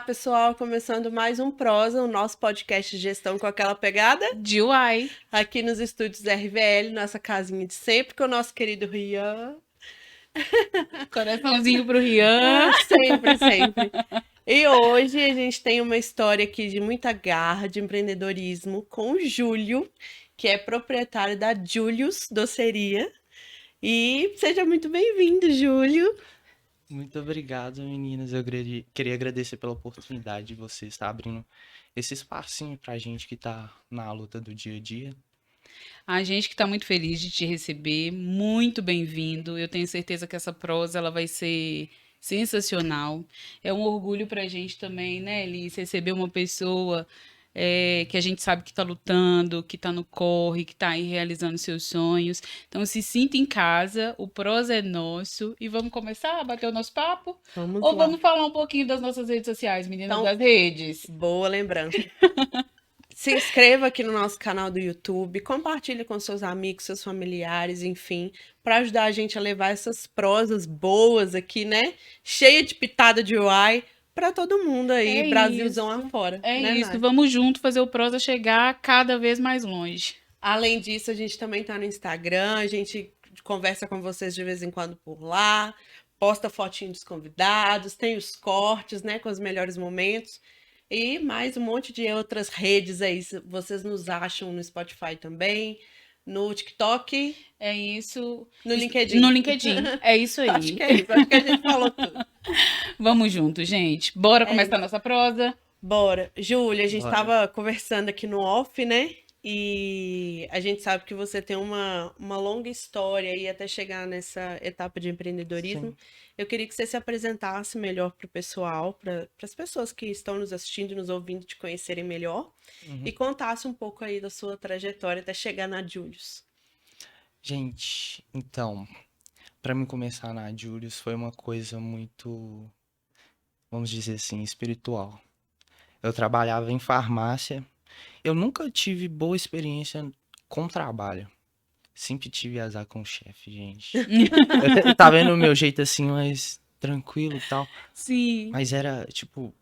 pessoal, começando mais um Prosa, o nosso podcast de gestão com aquela pegada De Uai. aqui nos estúdios RVL, nossa casinha de sempre, com o nosso querido Rian. Coraçãozinho pro Rian. Sempre, sempre. E hoje a gente tem uma história aqui de muita garra, de empreendedorismo, com o Júlio, que é proprietário da Julius Doceria. E seja muito bem-vindo, Júlio. Muito obrigado, meninas. Eu queria agradecer pela oportunidade de você estar abrindo esse espacinho pra gente que tá na luta do dia a dia. A gente que tá muito feliz de te receber, muito bem-vindo. Eu tenho certeza que essa prosa ela vai ser sensacional. É um orgulho pra gente também, né, Elis, receber uma pessoa que a gente sabe que tá lutando, que tá no corre, que tá aí realizando seus sonhos. Então se sinta em casa, o prosa é nosso e vamos começar a bater o nosso papo? Vamos Ou lá. vamos falar um pouquinho das nossas redes sociais, meninas Então, das redes? boa lembrança. Se inscreva aqui no nosso canal do YouTube, compartilhe com seus amigos, seus familiares, enfim, para ajudar a gente a levar essas prosas boas aqui, né? Cheia de pitada de UI para todo mundo aí, É Brasilzão isso. afora, É né, isso, Nath? vamos junto fazer o prosa chegar cada vez mais longe. Além disso, a gente também tá no Instagram, a gente conversa com vocês de vez em quando por lá, posta fotinho dos convidados, tem os cortes, né, com os melhores momentos. E mais um monte de outras redes aí. Vocês nos acham no Spotify também, no TikTok, É isso. no LinkedIn. No LinkedIn. É isso Acho aí. que é isso, acho que a gente falou tudo. Vamos junto, gente. Bora É começar isso. nossa prosa? Bora. Júlia, a gente Bora. estava conversando aqui no off, né? E a gente sabe que você tem uma longa história aí até chegar nessa etapa de empreendedorismo. Sim. Eu queria que você se apresentasse melhor para o pessoal, para as pessoas que estão nos assistindo, nos ouvindo, te conhecerem melhor, e Uhum. contasse um pouco aí da sua trajetória até chegar na Julius. Gente, então, pra mim começar na Julius foi uma coisa muito, vamos dizer assim, espiritual. Eu trabalhava em farmácia. Eu nunca tive boa experiência com trabalho. Sempre tive azar com o chefe, gente. Tá vendo o meu jeito assim, mais tranquilo e tal. Sim. Mas era, tipo,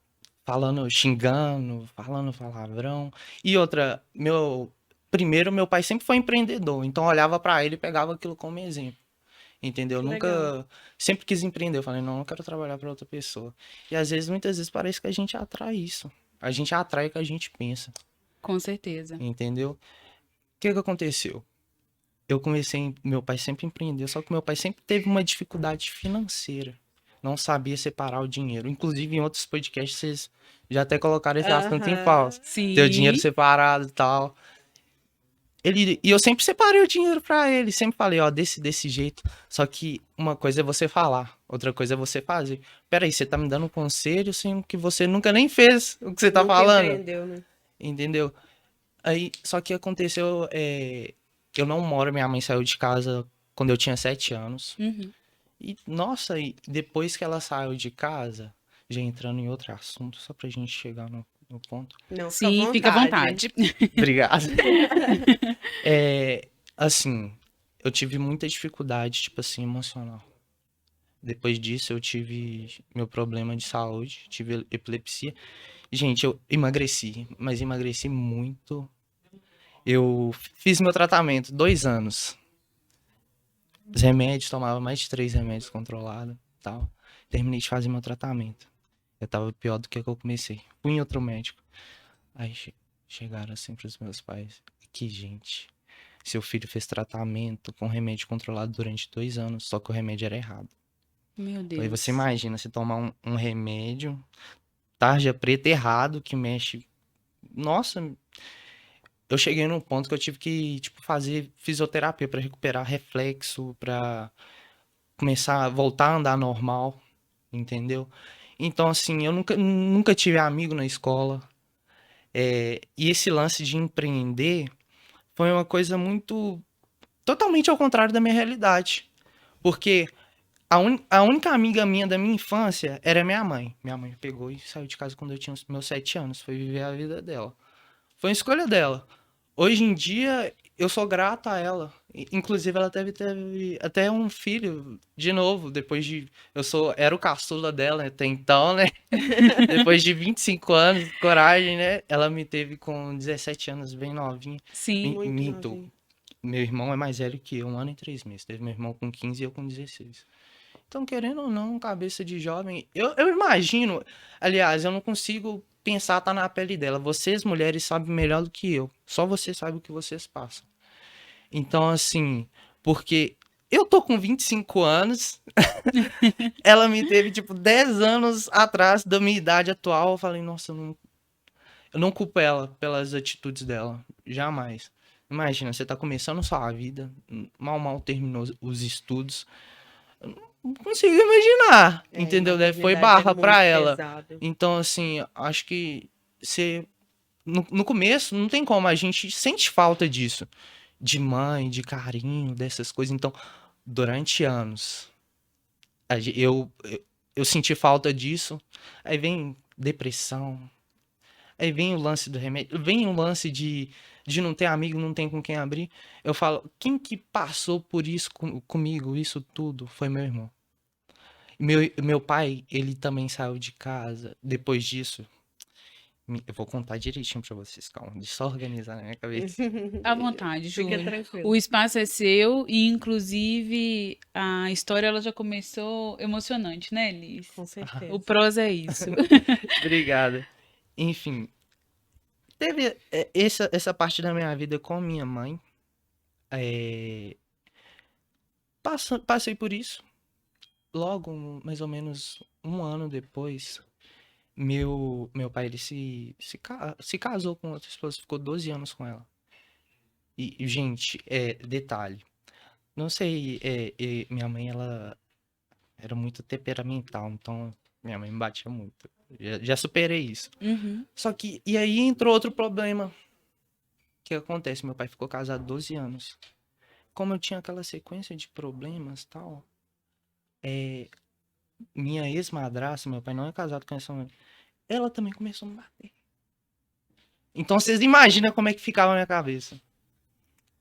falando, xingando, falando palavrão. E outra, meu pai sempre foi empreendedor, então eu olhava pra ele e pegava aquilo como exemplo. Entendeu? Que legal. Nunca, sempre quis empreender. Eu falei, não, não quero trabalhar pra outra pessoa. E às vezes, muitas vezes parece que a gente atrai isso. A gente atrai o que a gente pensa, Com certeza. entendeu? O que aconteceu? Meu pai sempre empreendeu, só que meu pai sempre teve uma dificuldade financeira. Não sabia separar o dinheiro. Inclusive, em outros podcasts, vocês já até colocaram esse assunto em Aham. pausa. Ter o dinheiro Sim. separado e tal. E eu sempre separei o dinheiro pra ele. Sempre falei, ó, desse jeito. Só que uma coisa é você falar, outra coisa é você fazer. Peraí, você tá me dando um conselho sendo que você nunca nem fez o que você tá Nunca falando. empreendeu, né? Entendeu? Aí, só que aconteceu, eu não moro, minha mãe saiu de casa quando eu tinha 7 anos. Uhum. E, nossa, e depois que ela saiu de casa, já entrando em outro assunto, só pra gente chegar no ponto. Não, Sim, fica à vontade. Obrigado. Assim, eu tive muita dificuldade, tipo assim, emocional. Depois disso, eu tive meu problema de saúde, tive epilepsia. Gente, eu emagreci, mas emagreci muito. Eu fiz meu tratamento 2 anos. Os remédios, tomava mais de 3 remédios controlados e tal. Terminei de fazer meu tratamento. Eu tava pior do que eu comecei. Fui em outro médico. Aí chegaram assim pros meus pais. Que gente, seu filho fez tratamento com remédio controlado durante 2 anos, só que o remédio era errado. Meu Aí você Deus. imagina, você tomar um remédio, tarja preta errado, que mexe. Nossa, eu cheguei num ponto que eu tive que, tipo, fazer fisioterapia pra recuperar reflexo, pra começar a voltar a andar normal, entendeu? Então, assim, eu nunca tive amigo na escola. E esse lance de empreender foi uma coisa muito totalmente ao contrário da minha realidade. Porque a única amiga minha da minha infância era minha mãe. Minha mãe pegou e saiu de casa quando eu tinha os meus 7 anos. Foi viver a vida dela. Foi uma escolha dela. Hoje em dia, eu sou grato a ela. Inclusive, ela teve até um filho de novo, depois de. Era o caçula dela até então, né? Depois de 25 anos, coragem, né? Ela me teve com 17 anos, bem novinha. Sim. Muito Minto. novinho. Meu irmão é mais velho que eu, 1 ano e 3 meses. Teve meu irmão com 15 e eu com 16. Então, querendo ou não, cabeça de jovem, eu imagino, aliás, eu não consigo pensar, tá na pele dela. Vocês, mulheres, sabem melhor do que eu. Só vocês sabem o que vocês passam. Então, assim, porque eu tô com 25 anos, ela me teve, tipo, 10 anos atrás da minha idade atual. Eu falei, nossa, eu não culpo ela pelas atitudes dela. Jamais. Imagina, você tá começando sua vida, mal terminou os estudos. Não consigo imaginar, É, e entendeu? Foi maternidade é barra pra muito ela. pesado. Então, assim, acho que você. No começo, não tem como, a gente sente falta disso. De mãe, de carinho, dessas coisas. Então, durante anos, eu senti falta disso. Aí vem depressão. Aí vem o lance do remédio. Vem o lance de não ter amigo, não tem com quem abrir. Eu falo, quem que passou por isso comigo, isso tudo, foi meu irmão. Meu pai, ele também saiu de casa. Depois disso, eu vou contar direitinho pra vocês, calma. Deixa eu só organizar na minha cabeça. À vontade, Fica Júlio. tranquilo. O espaço é seu e, inclusive, a história ela já começou emocionante, né, Liz? Com O certeza. prosa é isso. Obrigado. Enfim, teve essa parte da minha vida com minha mãe. É, passei por isso. Logo, mais ou menos 1 ano depois, meu pai ele se casou com outra esposa, ficou 12 anos com ela. E, gente, detalhe. Não sei, minha mãe, ela era muito temperamental, então minha mãe me batia muito. Já superei isso. Uhum. Só que, e aí entrou outro problema. O que acontece? Meu pai ficou casado 12 anos. Como eu tinha aquela sequência de problemas e tal, minha ex-madrasta, meu pai não é casado com essa mulher, ela também começou a me bater. Então vocês imaginam como é que ficava na minha cabeça.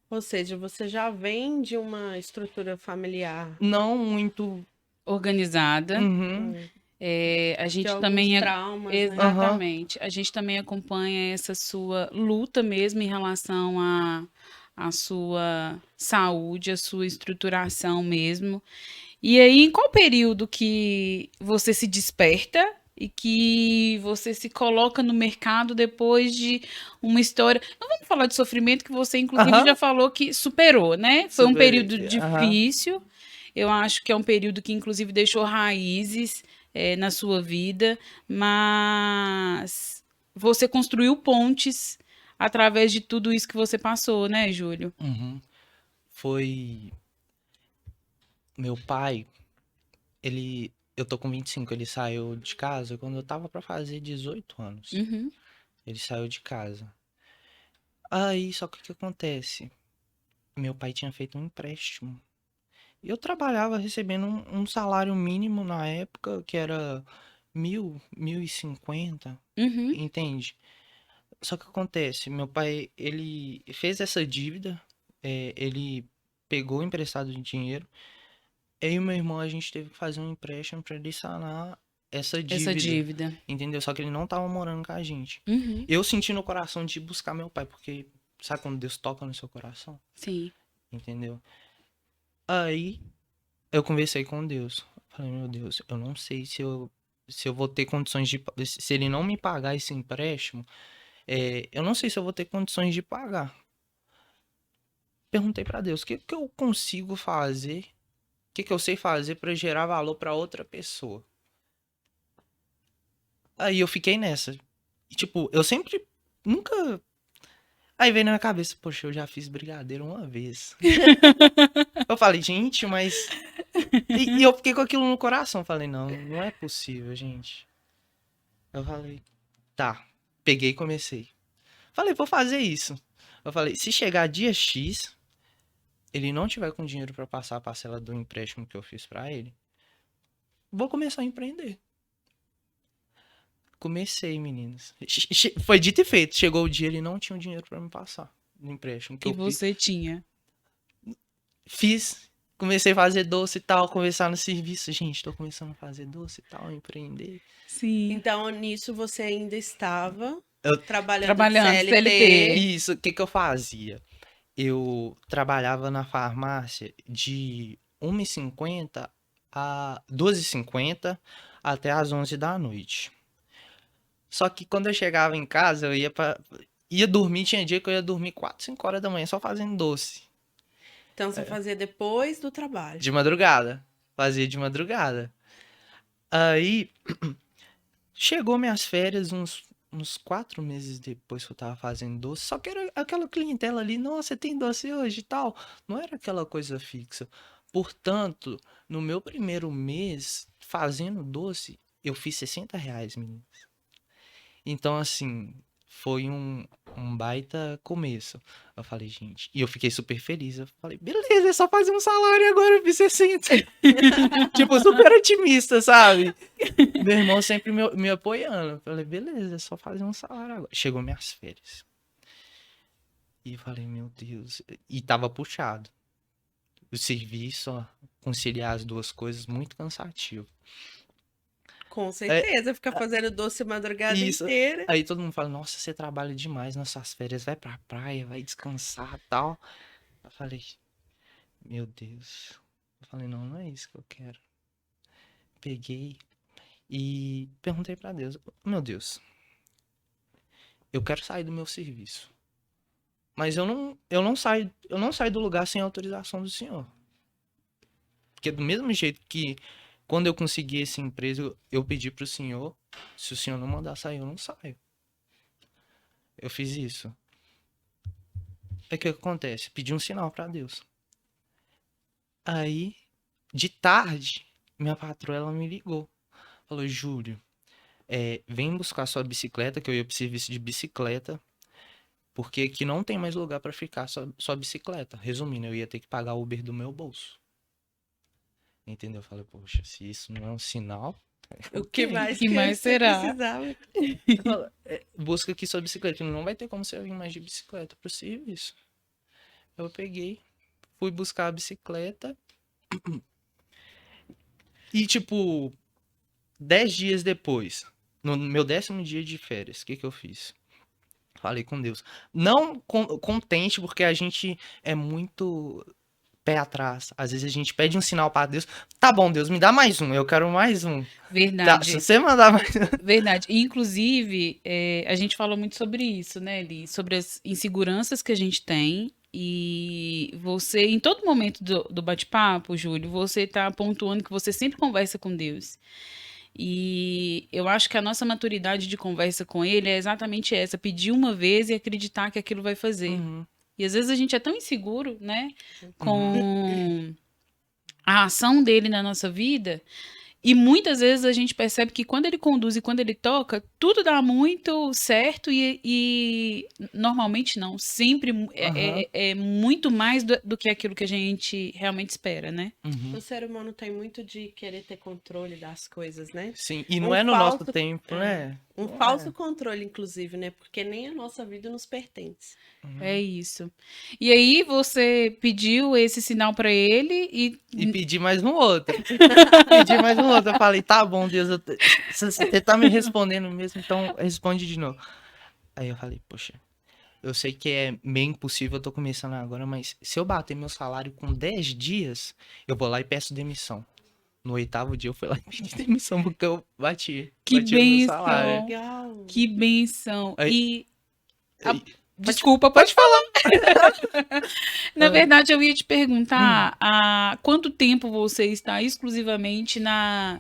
Ou seja, você já vem de uma estrutura familiar Não muito. Organizada. Uhum. A de gente alguns também traumas, né? exatamente. A gente também acompanha essa sua luta mesmo em relação à sua saúde, à sua estruturação mesmo. E aí, em qual período que você se desperta e que você se coloca no mercado depois de uma história? Não vamos falar de sofrimento, que você, inclusive, Aham. já falou que superou, né? Foi um Superei. período Aham. difícil. Eu acho que é um período que, inclusive, deixou raízes, na sua vida, mas você construiu pontes através de tudo isso que você passou, né, Júlio? Uhum. Foi. Meu pai, eu tô com 25, ele saiu de casa quando eu tava pra fazer 18 anos. Uhum. Ele saiu de casa. Aí, só que o que acontece? Meu pai tinha feito um empréstimo. E eu trabalhava recebendo um salário mínimo na época, que era 1.050, Uhum. entende? Só que acontece, meu pai, ele fez essa dívida, ele pegou emprestado de dinheiro. Eu e meu irmão, a gente teve que fazer um empréstimo pra ele sanar essa Essa dívida, dívida. entendeu? Só que ele não tava morando com a gente. Uhum. Eu senti no coração de ir buscar meu pai, porque sabe quando Deus toca no seu coração? Sim. Entendeu? Aí eu conversei com Deus. Falei, meu Deus, eu não sei se eu vou ter condições de. Se ele não me pagar esse empréstimo, eu não sei se eu vou ter condições de pagar. Perguntei pra Deus, o que eu consigo fazer? O que eu sei fazer pra gerar valor pra outra pessoa? Aí eu fiquei nessa. E, tipo, eu sempre. Nunca. Aí veio na minha cabeça, poxa, eu já fiz brigadeiro uma vez. Eu falei, gente, mas. E eu fiquei com aquilo no coração. Falei, não é possível, gente. Eu falei, tá. Peguei e comecei. Falei, vou fazer isso. Eu falei, se chegar dia X, ele não tiver com dinheiro pra passar a parcela do empréstimo que eu fiz pra ele, vou começar a empreender. Comecei, meninas. Foi dito e feito. Chegou o dia, ele não tinha o dinheiro pra me passar. do empréstimo que Que eu fiz. você tinha. Fiz, comecei a fazer doce e tal, conversar no serviço. Gente, tô começando a fazer doce e tal, empreender. Sim. Então, nisso você ainda estava Eu- trabalhando de Trabalhando, CLT. Isso, o que que eu fazia? Eu trabalhava na farmácia de 1h50 a 2h50 até as 11 da noite. Só que quando eu chegava em casa, eu ia dormir, tinha dia que eu ia dormir 4, 5 horas da manhã só fazendo doce. Então, você fazia depois do trabalho. De madrugada. Fazia de madrugada. Aí, chegou minhas férias uns 4 meses depois que eu tava fazendo doce. Só que era aquela clientela ali, nossa, você tem doce hoje e tal. Não era aquela coisa fixa. Portanto, no meu primeiro mês fazendo doce, eu fiz R$ 60, menino. Então, assim, foi um baita começo. Eu falei, gente, e eu fiquei super feliz. Eu falei, beleza, é só fazer um salário agora, eu fiz 60. Tipo, super otimista, sabe? Meu irmão sempre me apoiando. Eu falei, beleza, é só fazer um salário agora. Chegou minhas férias. E eu falei, meu Deus. E tava puxado. O serviço, ó, conciliar as duas coisas, muito cansativo. Com É, certeza, ficar fazendo doce a madrugada isso. inteira. Aí todo mundo fala, nossa, você trabalha demais nas suas férias, vai pra praia, vai descansar e tal. Eu falei, meu Deus. Eu falei, não, não é isso que eu quero. Peguei e perguntei pra Deus, meu Deus, eu quero sair do meu serviço. Mas eu não saio do lugar sem autorização do Senhor. Porque do mesmo jeito que quando eu consegui esse emprego, eu pedi pro Senhor, se o Senhor não mandar sair, eu não saio. Eu fiz isso. Aí o que acontece? Pedi um sinal pra Deus. Aí, de tarde, minha patroa ela me ligou. Falou, Júlio, vem buscar sua bicicleta, que eu ia pro serviço de bicicleta, porque aqui não tem mais lugar pra ficar sua bicicleta. Resumindo, eu ia ter que pagar o Uber do meu bolso. Entendeu? Eu falei, poxa, se isso não é um sinal, O que mais que mais você será? precisava? Ela fala, busca aqui sua bicicleta. Não vai ter como você vir mais de bicicleta pro serviço. Eu peguei, fui buscar a bicicleta. E, tipo, 10 dias depois, no meu 10º dia de férias, o que que eu fiz? Falei com Deus. Não contente, porque a gente é muito pé atrás. Às vezes a gente pede um sinal pra Deus. Tá bom, Deus, me dá mais um. Eu quero mais um. Tá, se Verdade. você mandar mais Verdade. E, inclusive, a gente falou muito sobre isso, né, Eli? Sobre as inseguranças que a gente tem. E você, em todo momento do bate-papo, Júlio, você está pontuando que você sempre conversa com Deus. E eu acho que a nossa maturidade de conversa com Ele é exatamente essa: pedir uma vez e acreditar que aquilo vai fazer. Uhum. E às vezes a gente é tão inseguro, né, com a ação dele na nossa vida. E muitas vezes a gente percebe que quando ele conduz e quando ele toca, tudo dá muito certo e normalmente não. Sempre é muito mais do que aquilo que a gente realmente espera, né? Uhum. O ser humano tem muito de querer ter controle das coisas, né? Sim, e não Um é no nosso falso- tempo, né? Um Não falso é. controle, inclusive, né? Porque nem a nossa vida nos pertence. É isso. E aí você pediu esse sinal para ele E pedi mais um outro. Pedi mais um outro. Eu falei, tá bom, Deus, você tá me respondendo mesmo, então responde de novo. Aí eu falei, poxa, eu sei que é meio impossível, eu tô começando agora, mas se eu bater meu salário com 10 dias, eu vou lá e peço demissão. No 8º dia eu fui lá e pedi demissão, porque eu bati Que o meu bênção. salário. Legal. Que benção. Aí- Desculpa, pode falar. Na verdade, eu ia te perguntar há quanto tempo você está exclusivamente na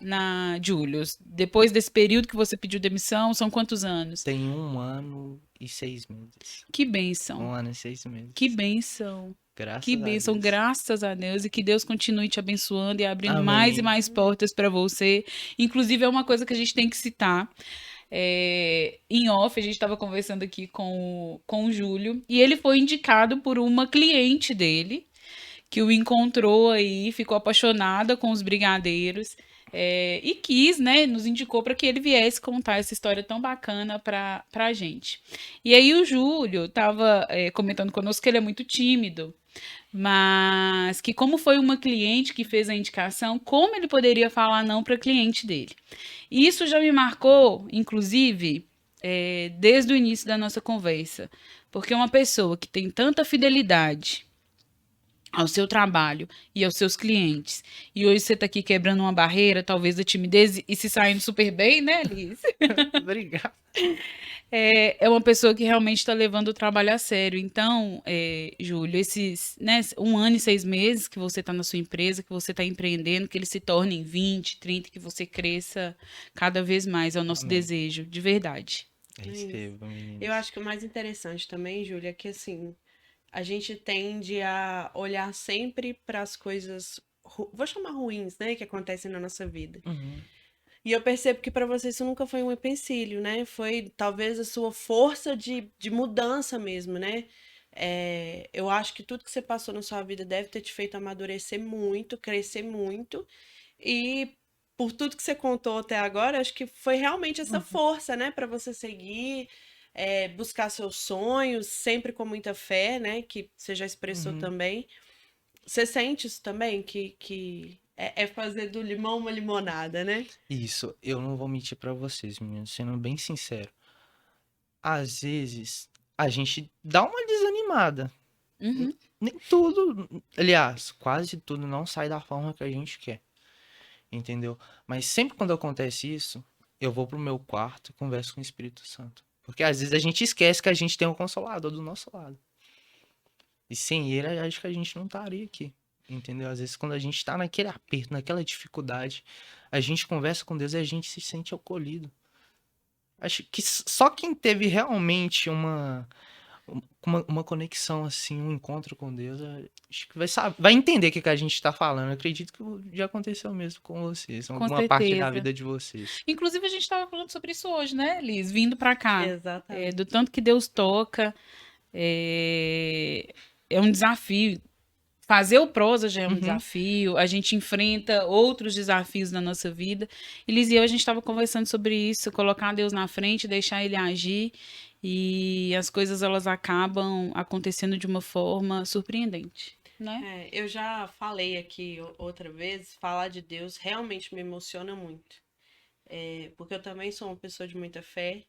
Julius? Depois desse período que você pediu demissão, são quantos anos? Tem 1 ano e 6 meses. Que 1 bênção. ano e 6 meses. Que bênção. Graças Que a bênção, Deus. graças a Deus, e que Deus continue te abençoando e abrindo Amém. mais e mais portas para você. Inclusive, é uma coisa que a gente tem que citar. Em off, a gente estava conversando aqui com o Júlio, e ele foi indicado por uma cliente dele, que o encontrou aí, ficou apaixonada com os brigadeiros. e quis, né, nos indicou para que ele viesse contar essa história tão bacana para a gente. E aí o Júlio estava comentando conosco que ele é muito tímido, mas que como foi uma cliente que fez a indicação, como ele poderia falar não para cliente dele? E isso já me marcou, inclusive, desde o início da nossa conversa, porque uma pessoa que tem tanta fidelidade ao seu trabalho e aos seus clientes. E hoje você está aqui quebrando uma barreira, talvez da timidez, e se saindo super bem, né, Liz? Obrigado. É uma pessoa que realmente está levando o trabalho a sério. Então, Júlio, esses 1 ano e 6 meses que você está na sua empresa, que você está empreendendo, que ele se torne em 20, 30, que você cresça cada vez mais. É o nosso Amém. desejo, de verdade. Receba, Eu meninas. acho que o mais interessante também, Júlia, é que assim, a gente tende a olhar sempre para as coisas, vou chamar ruins, né, que acontecem na nossa vida. Uhum. E eu percebo que para você isso nunca foi um empecilho, né? Foi talvez a sua força de mudança mesmo, né? Eu acho que tudo que você passou na sua vida deve ter te feito amadurecer muito, crescer muito. E por tudo que você contou até agora, acho que foi realmente essa força, né, para você seguir, buscar seus sonhos, sempre com muita fé, né, que você já expressou Uhum. também. Você sente isso também, que é fazer do limão uma limonada, né? Isso, eu não vou mentir pra vocês, meninas, sendo bem sincero. Às vezes, a gente dá uma desanimada. Uhum. Nem tudo, aliás, quase tudo não sai da forma que a gente quer, entendeu? Mas sempre quando acontece isso, eu vou pro meu quarto e converso com o Espírito Santo. Porque às vezes a gente esquece que a gente tem um consolador do nosso lado. E sem ele, eu acho que a gente não estaria aqui. Entendeu? Às vezes, quando a gente tá naquele aperto, naquela dificuldade, a gente conversa com Deus e a gente se sente acolhido. Acho que só quem teve realmente uma conexão, assim, um encontro com Deus, acho que vai entender o que a gente tá falando. Eu acredito que já aconteceu mesmo com vocês, em Com alguma parte da certeza. vida de vocês. Inclusive, a gente estava falando sobre isso hoje, né, Liz? Vindo para cá. Do Exatamente. tanto que Deus toca. É um desafio. Fazer o prosa já é um Uhum, desafio. A gente enfrenta outros desafios na nossa vida. E Liz e eu, a gente estava conversando sobre isso. Colocar Deus na frente, deixar Ele agir. E as coisas, elas acabam acontecendo de uma forma surpreendente, né? Eu já falei aqui outra vez, falar de Deus realmente me emociona muito. Porque eu também sou uma pessoa de muita fé,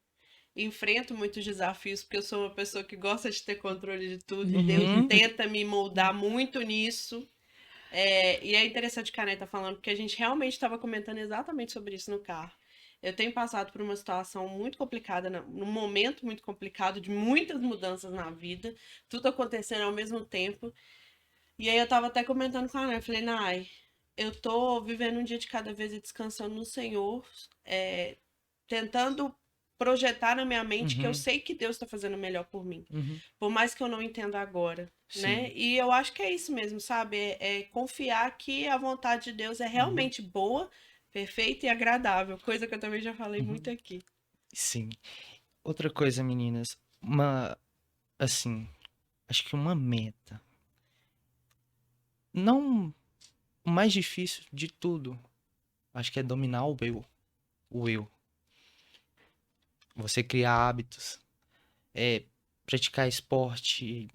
enfrento muitos desafios, porque eu sou uma pessoa que gosta de ter controle de tudo, e Deus uhum, tenta me moldar muito nisso. E é interessante que a Neta tá falando, porque a gente realmente estava comentando exatamente sobre isso no carro. Eu tenho passado por uma situação muito complicada, num momento muito complicado, de muitas mudanças na vida, tudo acontecendo ao mesmo tempo. E aí eu tava até comentando com a Nai, falei, Nai, eu tô vivendo um dia de cada vez e descansando no Senhor, tentando projetar na minha mente que eu uhum, sei que Deus tá fazendo o melhor por mim, uhum. por mais que eu não entenda agora, né? Sim. E eu acho que é isso mesmo, sabe? É confiar que a vontade de Deus é Uhum, realmente boa, perfeita e agradável, coisa que eu também já falei muito uhum. aqui. Sim. Outra coisa, meninas, assim, acho que uma meta. Não, o mais difícil de tudo, acho que é dominar o eu. O eu. Você criar hábitos, praticar esporte,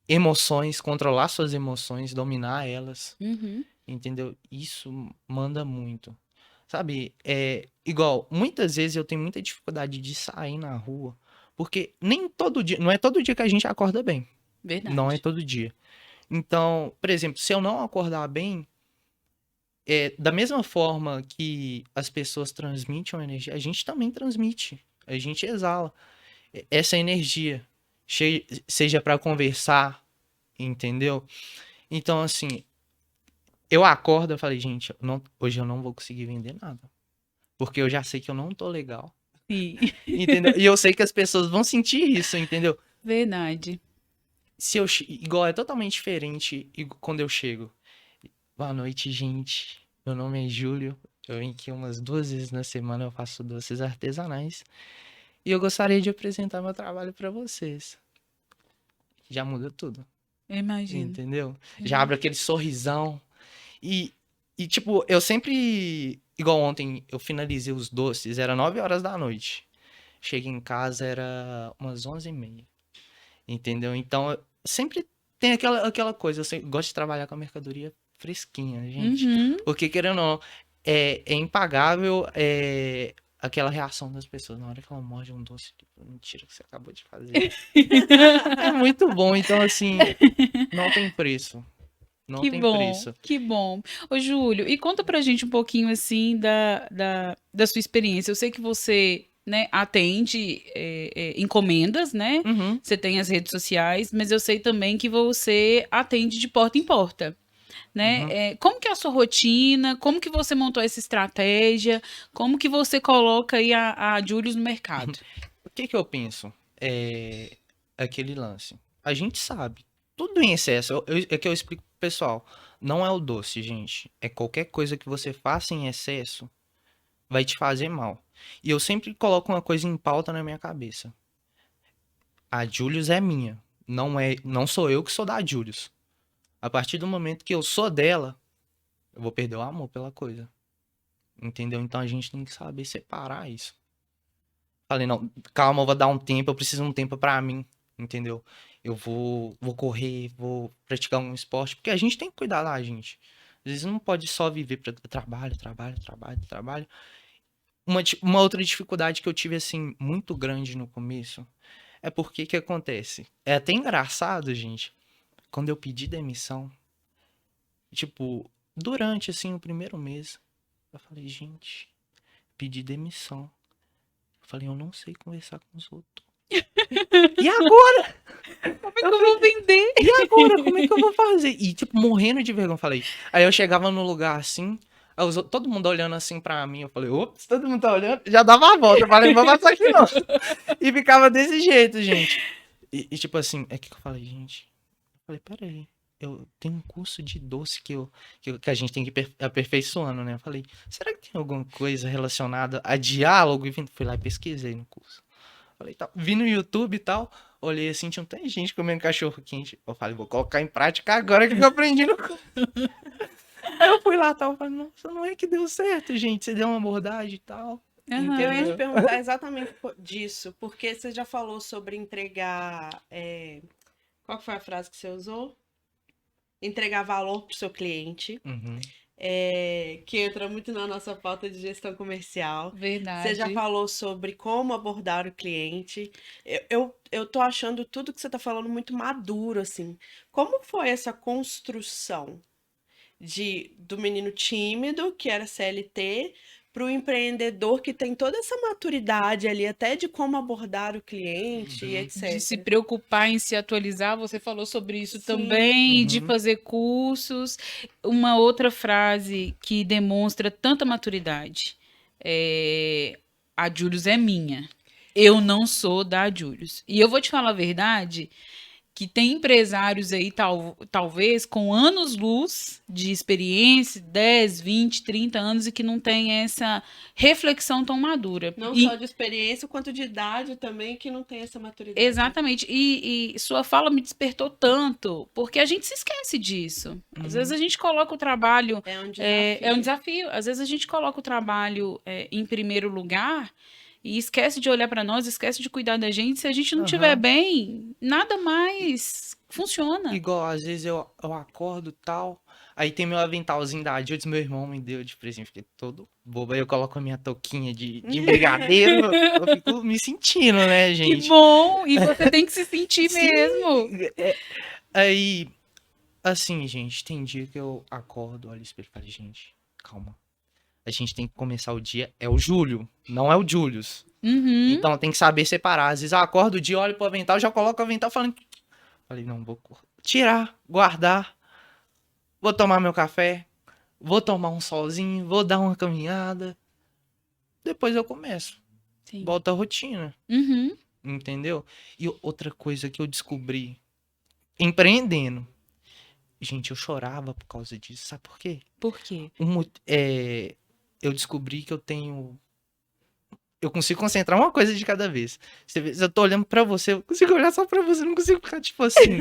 emoções, controlar suas emoções, dominar elas, Uhum. entendeu? Isso manda muito. Sabe, igual, muitas vezes eu tenho muita dificuldade de sair na rua, porque nem todo dia, não é todo dia que a gente acorda bem. Não é Verdade. todo dia. Então, por exemplo, se eu não acordar bem, da mesma forma que as pessoas transmitem uma energia, a gente também transmite. A gente exala essa energia, seja para conversar, entendeu? Então, assim, eu acordo e falei, gente, hoje eu não vou conseguir vender nada. Porque eu já sei que eu não tô legal, Sim. entendeu? E eu sei que as pessoas vão sentir isso, entendeu? Verdade. Se eu, igual, é totalmente diferente quando eu chego. Boa noite, gente. Meu nome é Júlio. Eu venho aqui umas 2 vezes na semana, eu faço doces artesanais. E eu gostaria de apresentar meu trabalho para vocês. Já muda tudo, Eu imagino. entendeu? Eu Já abre imagino. aquele sorrisão. E E, tipo, eu sempre. Igual ontem, eu finalizei os doces, era 9 horas da noite. Cheguei em casa, era umas 11h30. Entendeu? Então, sempre tem aquela coisa. Eu sempre gosto de trabalhar com a mercadoria fresquinha, gente. Uhum. Porque, querendo ou não, é impagável aquela reação das pessoas na hora que ela morde um doce. Tipo, mentira que você acabou de fazer. É muito bom. Então, assim, não tem preço. Não Que tem bom, preço. que bom. Ô, Júlio, e conta pra gente um pouquinho, assim, da sua experiência. Eu sei que você, né, atende encomendas, né? Uhum. Você tem as redes sociais, mas eu sei também que você atende de porta em porta, né? Uhum. Como que é a sua rotina? Como que você montou essa estratégia? Como que você coloca aí a Julius no mercado? O que que eu penso? É aquele lance. A gente sabe. Tudo em excesso. É que eu explico pro pessoal. Não é o doce, gente. É qualquer coisa que você faça em excesso vai te fazer mal. E eu sempre coloco uma coisa em pauta na minha cabeça. A Julius é minha. Não sou eu que sou da Julius. A partir do momento que eu sou dela, eu vou perder o amor pela coisa. Entendeu? Então a gente tem que saber separar isso. Falei, não, calma, eu vou dar um tempo, eu preciso de um tempo pra mim, entendeu? Eu vou correr, vou praticar um esporte, porque a gente tem que cuidar da gente. Às vezes não pode só viver para trabalho, trabalho, trabalho, trabalho. Uma outra dificuldade que eu tive, assim, muito grande no começo, é porque que acontece? É até engraçado, gente, quando eu pedi demissão, tipo, durante, assim, o primeiro mês, eu falei, gente, pedi demissão. Eu falei, eu não sei conversar com os outros. E agora? Como é que eu vou vender? E agora? Como é que eu vou fazer? E, tipo, morrendo de vergonha, falei. Aí eu chegava no lugar assim, aí todo mundo olhando assim pra mim. Eu falei, ops, todo mundo tá olhando. Já dava a volta. Eu falei, não vou passar aqui não. E ficava desse jeito, gente. E tipo assim, é que eu falei, gente. Eu falei, peraí. Eu tenho um curso de doce que a gente tem que ir aperfeiçoando, né? Eu falei, será que tem alguma coisa relacionada a diálogo? E fui lá e pesquisei no curso. Falei, tá. Vi no YouTube e tal. Olhei assim, tinha um tanto de gente comendo cachorro quente. Eu falei, vou colocar em prática agora que eu aprendi no curso. Aí eu fui lá e tal. Falei, nossa, não é que deu certo, gente. Você deu uma abordagem e tal. Aham. Eu ia te Entendeu? perguntar exatamente disso, porque você já falou sobre entregar. Qual que foi a frase que você usou? Entregar valor para o seu cliente, Uhum. que entra muito na nossa pauta de gestão comercial. Você já Verdade. falou sobre como abordar o cliente. Eu tô achando tudo que você tá falando muito maduro, assim. Como foi essa construção do menino tímido, que era CLT, para o empreendedor que tem toda essa maturidade ali, até de como abordar o cliente, e Uhum. De se etc. preocupar em se atualizar, você falou sobre isso Sim. também, de Uhum. fazer cursos. Uma outra frase que demonstra tanta maturidade é: a Julius é minha. Eu não sou da Julius. E eu vou te falar a verdade, que tem empresários aí, talvez, com anos-luz de experiência, 10, 20, 30 anos, e que não tem essa reflexão tão madura. Não E só de experiência, quanto de idade também, que não tem essa maturidade. exatamente. E sua fala me despertou tanto, porque a gente se esquece disso. Às vezes a gente coloca o trabalho. É um É um desafio. desafio. Às vezes a gente coloca o trabalho em primeiro lugar e esquece de olhar para nós, esquece de cuidar da gente. Se a gente não estiver Aham. bem, nada mais funciona. Igual, às vezes eu acordo e tal. Aí tem meu aventalzinho da Adidas, meu irmão me deu de presente. Fiquei todo bobo. Aí eu coloco a minha touquinha de brigadeiro. Eu fico me sentindo, né, Que gente? bom! E você tem que se sentir Sim. mesmo. Aí, assim, gente, tem dia que eu acordo, olho no espelho e falo, gente, calma. A gente tem que começar o dia, é o Júlio, não é o Julius. Uhum. Então tem que saber separar. Às vezes eu acordo o dia, olho pro avental, já coloco o avental falando. Falei, não, vou tirar, guardar, vou tomar meu café, vou tomar um solzinho, vou dar uma caminhada. Depois eu começo. Sim. Volta a rotina, Uhum. entendeu? E outra coisa que eu descobri, empreendendo. Gente, eu chorava por causa disso. Sabe por quê? Por quê? Eu descobri que eu consigo concentrar uma coisa de cada vez. Você vê, se eu tô olhando pra você, eu consigo olhar só pra você, não consigo ficar tipo assim,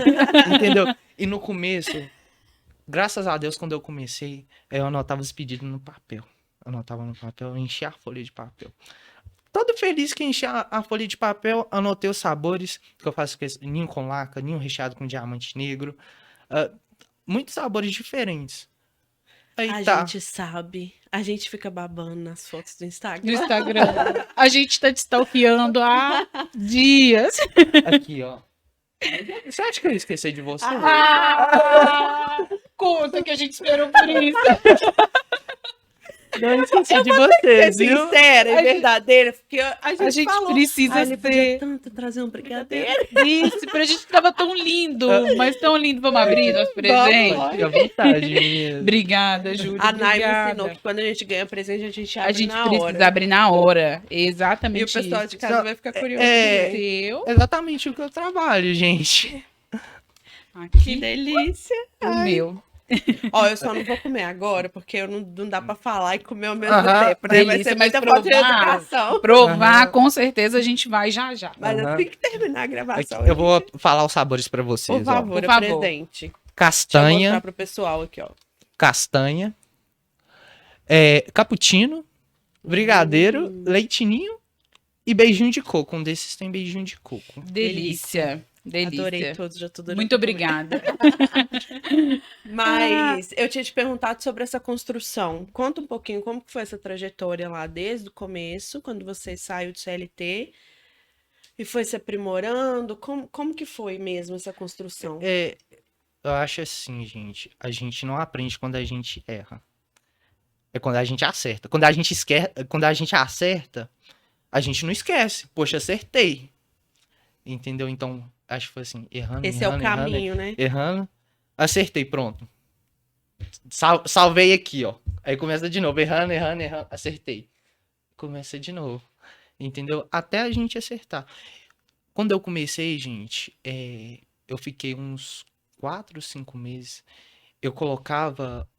entendeu? E no começo, graças a Deus, quando eu comecei, eu anotava os pedidos no papel. Anotava no papel, eu enchia a folha de papel. Todo feliz que enchia a folha de papel, anotei os sabores, que eu faço ninho com laca, ninho recheado com diamante negro. ah, Muitos sabores diferentes. Aí A tá, gente sabe. A gente fica babando nas fotos do No Instagram. Instagram. A gente tá te stalkeando há dias. aqui, ó. Você acha que eu esqueci de você? Ah, conta que a gente esperou por isso. Não esqueci de Ser vocês, viu? sincera A e gente- verdadeira, porque a A gente gente falou. precisa Ele podia ser. tanto trazer um brigadeiro. Isso, pra gente tava tão lindo, mas tão lindo. Vamos abrir nosso presente? Vamos. Fica à vontade, menina. Obrigada, Júlia. A Nai me Obrigada. ensinou que quando a gente ganha presente, a gente A abre gente na precisa hora. abrir na hora. E Exatamente o pessoal isso. de casa vai ficar curioso é- também. Seu. Exatamente o que eu trabalho, gente. Que Aqui, delícia. o meu. Ó, eu só não vou comer agora, porque eu não dá pra falar e comer ao mesmo Aham, tempo, né? Vai delícia, ser mas muita falta de provar- educação. Provar, Aham. com certeza a gente vai já já. Mas Aham. assim que terminar a Aqui, gravação, eu vou falar os sabores pra por vocês, ó. favor, Por favor. presente. Deixa eu mostrar Castanha, pro pessoal aqui, ó. castanha, cappuccino, brigadeiro, leitinho e beijinho de coco. Um desses tem beijinho de coco. Delícia. Delícia. Adorei todos, já tô adorando. Muito obrigada. Mas eu tinha te perguntado sobre essa construção. Conta um pouquinho como que foi essa trajetória lá desde o começo, quando você saiu do CLT e foi se aprimorando. Como que foi mesmo essa construção? Eu acho assim, gente. A gente não aprende quando a gente erra. É quando a gente acerta. Quando a gente acerta, a gente não esquece. Poxa, acertei. Entendeu? Então, acho que foi assim, errando, Esse é o errando, caminho, né? errando. Acertei, pronto. Salvei aqui, ó. Aí começa de novo, errando, acertei. Começa de novo. Entendeu? Até a gente acertar. Quando eu comecei, gente, eu fiquei uns 4, 5 meses. Eu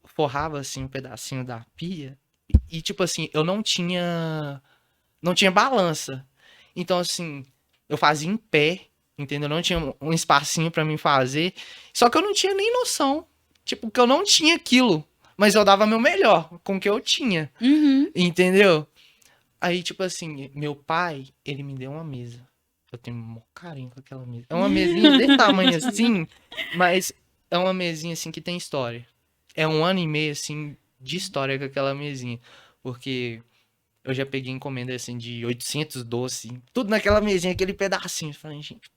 forrava assim um pedacinho da pia e tipo assim, eu não tinha balança. Então assim, eu fazia em pé, entendeu? Não tinha um espacinho pra mim fazer. Só que eu não tinha nem noção, tipo, que eu não tinha aquilo, mas eu dava meu melhor com o que eu tinha, Uhum. entendeu? Aí tipo assim, meu pai, ele me deu uma mesa. Eu tenho um carinho com aquela mesa. É uma mesinha desse tamanho assim, mas é uma mesinha assim que tem história. É 1 ano e meio assim de história com aquela mesinha, porque eu já peguei encomenda assim de 800 doces, tudo naquela mesinha, aquele pedacinho. Eu falei, gente,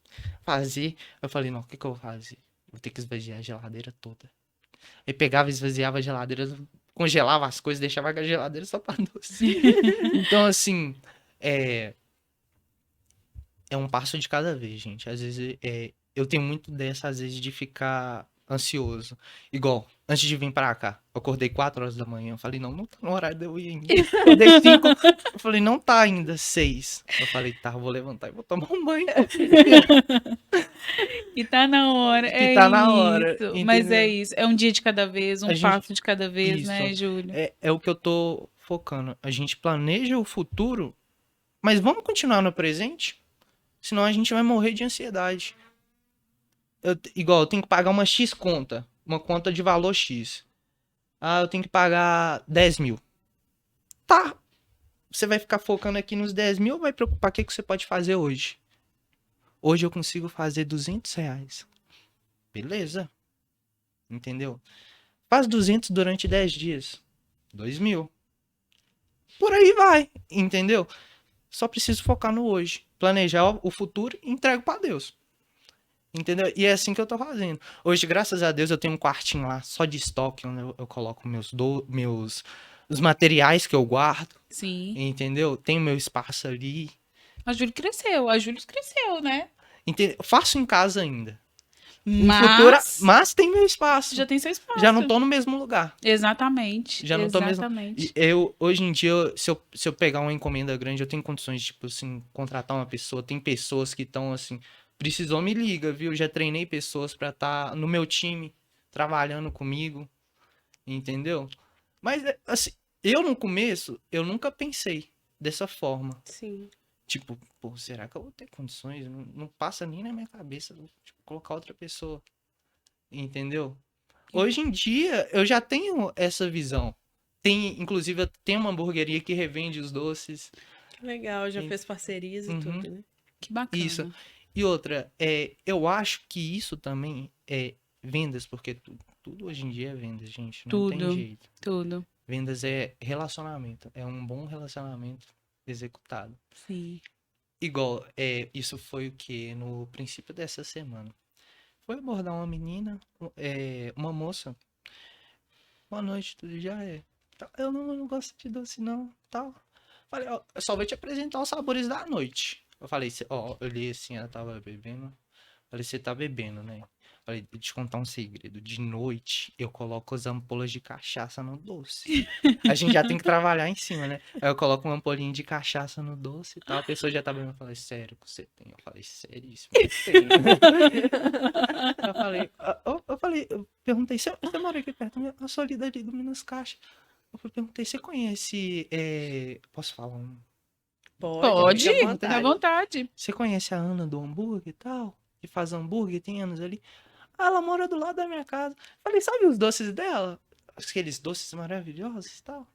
fazer. Eu falei, não, o que que eu vou fazer? Vou ter que esvaziar a geladeira toda. Aí pegava, esvaziava a geladeira, congelava as coisas, deixava a geladeira só pra doce. Então, assim, é um passo de cada vez, gente. Às vezes, eu tenho muito dessa, às vezes, de ficar ansioso. Igual, antes de vir pra cá, eu acordei 4 horas da manhã. Eu falei, não tá no horário de eu ir ainda. Acordei 5. Eu falei, não tá ainda 6. Eu falei, tá, eu vou levantar e vou tomar um banho. E tá na hora. Que tá na hora, Isso. Mas é entendeu? isso. É um dia de cada vez, um A gente- passo de cada vez, Isso. né, Júlio? É o que eu tô focando. A gente planeja o futuro, mas vamos continuar no presente? Senão a gente vai morrer de ansiedade. Igual, eu tenho que pagar uma X conta. Uma conta de valor X. Ah, eu tenho que pagar 10 mil. Tá. Você vai ficar focando aqui nos 10 mil ou vai preocupar o que você pode fazer hoje? Hoje eu consigo fazer R$ 200. Beleza. Entendeu? Faz 200 durante 10 dias. 2 mil. Por aí vai. Entendeu? Só preciso focar no hoje. Planejar o futuro e entrego pra Deus. Entendeu? E é assim que eu tô fazendo. Hoje, graças a Deus, eu tenho um quartinho lá só de estoque, onde eu coloco os materiais que eu guardo. Sim. Entendeu? Tenho meu espaço ali. A Júlia cresceu, né? Entendeu? Faço em casa ainda. Mas Mas tem meu espaço. já tem seu espaço. Já não tô no mesmo lugar. Exatamente. Já não tô mesmo. Exatamente. Hoje em dia, se eu pegar uma encomenda grande, eu tenho condições de, tipo assim, contratar uma pessoa. Tem pessoas que estão assim, precisou, me liga, viu? Já treinei pessoas pra estar no meu time, trabalhando comigo. Entendeu? Mas, assim, eu no começo, eu nunca pensei dessa forma. Sim. Tipo, pô, será que eu vou ter condições? Não passa nem na minha cabeça, tipo, colocar outra pessoa. Entendeu? Hoje em dia, eu já tenho essa visão. Inclusive, tem uma hamburgueria que revende os doces. Que legal, já E- fez parcerias e Uhum. tudo, né? Que bacana. Isso. E outra, eu acho que isso também é vendas, porque tudo hoje em dia é vendas, gente. Não tem Tudo, jeito. tudo. Vendas é relacionamento. É um bom relacionamento executado. Sim. Igual, isso foi o que? No princípio dessa semana. Foi abordar uma menina, uma moça. Boa noite, tudo já é. Eu não gosto de doce, não. Tal. Falei, ó, eu só vou te apresentar os sabores da noite. Eu falei, ó, eu olhei assim, ela tava bebendo. Falei, você tá bebendo, né? Falei, deixa eu te contar um segredo. De noite, eu coloco as ampolas de cachaça no doce. A gente já tem que trabalhar em cima, né? Aí eu coloco uma ampolinha de cachaça no doce e tal. A pessoa já tá bebendo. Eu falei, sério que você tem? Eu falei, seríssimo, eu tenho. Eu perguntei, você mora aqui perto? Eu sou ali dali do Minas Caixa. Perguntei, você conhece, posso falar um? Pode, Pode, fica à fica à vontade. vontade. Você conhece a Ana do hambúrguer e tal? Que faz hambúrguer, tem anos ali. Ah, ela mora do lado da minha casa. Falei, sabe os doces dela? Aqueles doces maravilhosos e tal.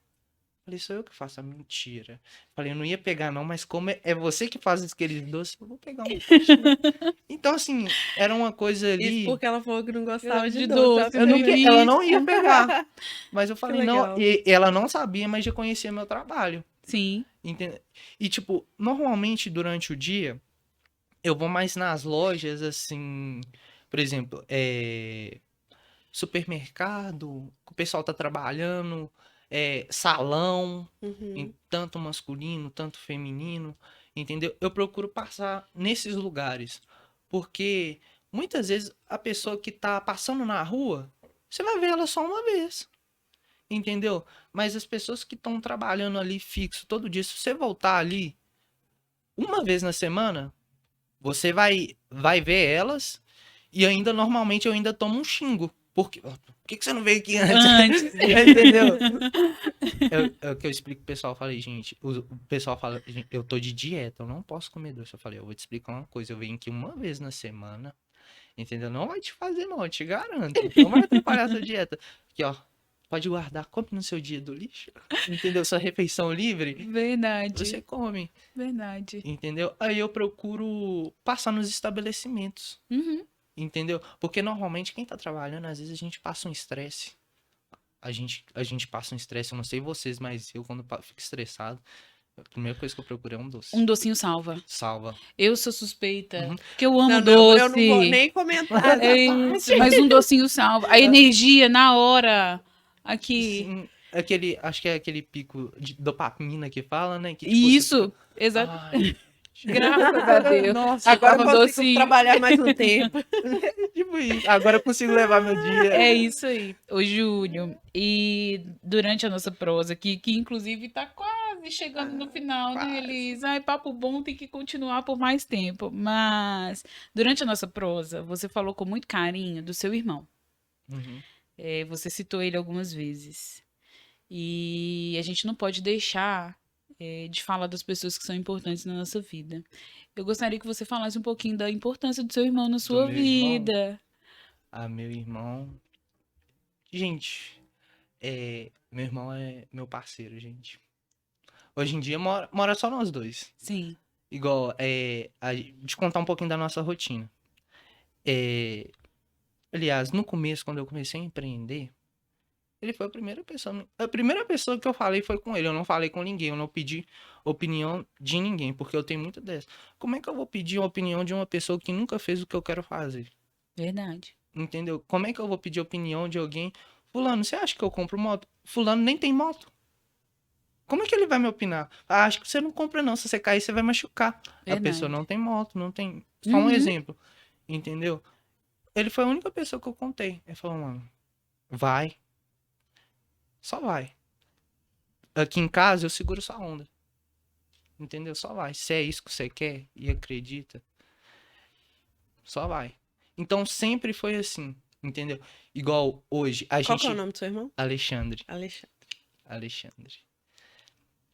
Falei, sou eu que faço a mentira. Falei, eu não ia pegar não, mas como é você que faz aqueles doces, eu vou pegar um pouquinho. Então, assim, era uma coisa Isso ali. porque ela falou que não gostava de De doce. doce, Eu no não ela não ia início. pegar. Mas eu Que falei, não. legal. E ela não sabia, mas já conhecia meu trabalho. Sim. Entende? E, tipo, normalmente durante o dia, eu vou mais nas lojas, assim. Por exemplo, supermercado, que o pessoal tá trabalhando, salão, Uhum. tanto masculino, tanto feminino, entendeu? Eu procuro passar nesses lugares, porque muitas vezes a pessoa que tá passando na rua, você vai ver ela só uma vez, entendeu? Mas as pessoas que estão trabalhando ali fixo todo dia, se você voltar ali uma vez na semana, você vai ver elas e ainda normalmente eu ainda tomo um xingo. Por que você não veio aqui antes? Antes. Entendeu? É o que eu explico pro pessoal. Eu falei, gente, o pessoal fala, "Gente, eu tô de dieta, eu não posso comer doce." Eu falei, eu vou te explicar uma coisa, eu venho aqui uma vez na semana, entendeu? Não vai te fazer mal, eu te garanto. Não vai atrapalhar a sua dieta. Aqui, ó, pode guardar, come no seu dia do lixo, entendeu? Sua refeição livre, Verdade. você come, Verdade. entendeu? Aí eu procuro passar nos estabelecimentos. Uhum. Entendeu? Porque normalmente quem tá trabalhando, às vezes a gente passa um estresse. A gente passa um estresse, eu não sei vocês, mas eu quando fico estressado, a primeira coisa que eu procuro é um doce. Um docinho salva. Salva. Eu sou suspeita, Uhum. porque eu amo Não, eu não vou doce. nem comentar É essa isso, parte. mas um docinho salva. A energia na hora. Aqui. Sim, acho que é aquele pico de dopamina que fala, né? Que tipo, você Isso, fica, exato. ai, Agora a Deus. nossa, Agora Um eu consigo docinho. trabalhar mais um tempo. tipo isso. Agora eu consigo levar meu dia. É isso aí. Ô, Júlio, e durante a nossa prosa aqui, que inclusive tá quase chegando no final, né, quase. Elis? Ai, papo bom, tem que continuar por mais tempo. Mas durante a nossa prosa, você falou com muito carinho do seu irmão. Uhum. Você citou ele algumas vezes. E a gente não pode deixar de falar das pessoas que são importantes na nossa vida. Eu gostaria que você falasse um pouquinho da importância do seu irmão na sua meu irmão? vida. Ah, meu irmão. Gente, meu irmão é meu parceiro, gente. Hoje em dia mora só nós dois. Sim. Igual, de contar um pouquinho da nossa rotina. Aliás, no começo, quando eu comecei a empreender, ele foi a primeira pessoa. A primeira pessoa que eu falei foi com ele. Eu não falei com ninguém. Eu não pedi opinião de ninguém, porque eu tenho muito dessa. Como é que eu vou pedir a opinião de uma pessoa que nunca fez o que eu quero fazer? Verdade. Entendeu? Como é que eu vou pedir opinião de alguém? Fulano, você acha que eu compro moto? Fulano nem tem moto. Como é que ele vai me opinar? Ah, acho que você não compra não. Se você cair, você vai machucar. A Verdade. pessoa não tem moto, não tem... Só um exemplo. Entendeu? Ele foi a única pessoa que eu contei. Ele falou, mano, vai. Só vai. Aqui em casa eu seguro sua onda. Entendeu? Só vai. Se é isso que você quer e acredita, só vai. Então sempre foi assim. Entendeu? Igual hoje, a Qual gente... que é o nome do seu irmão? Alexandre. Alexandre.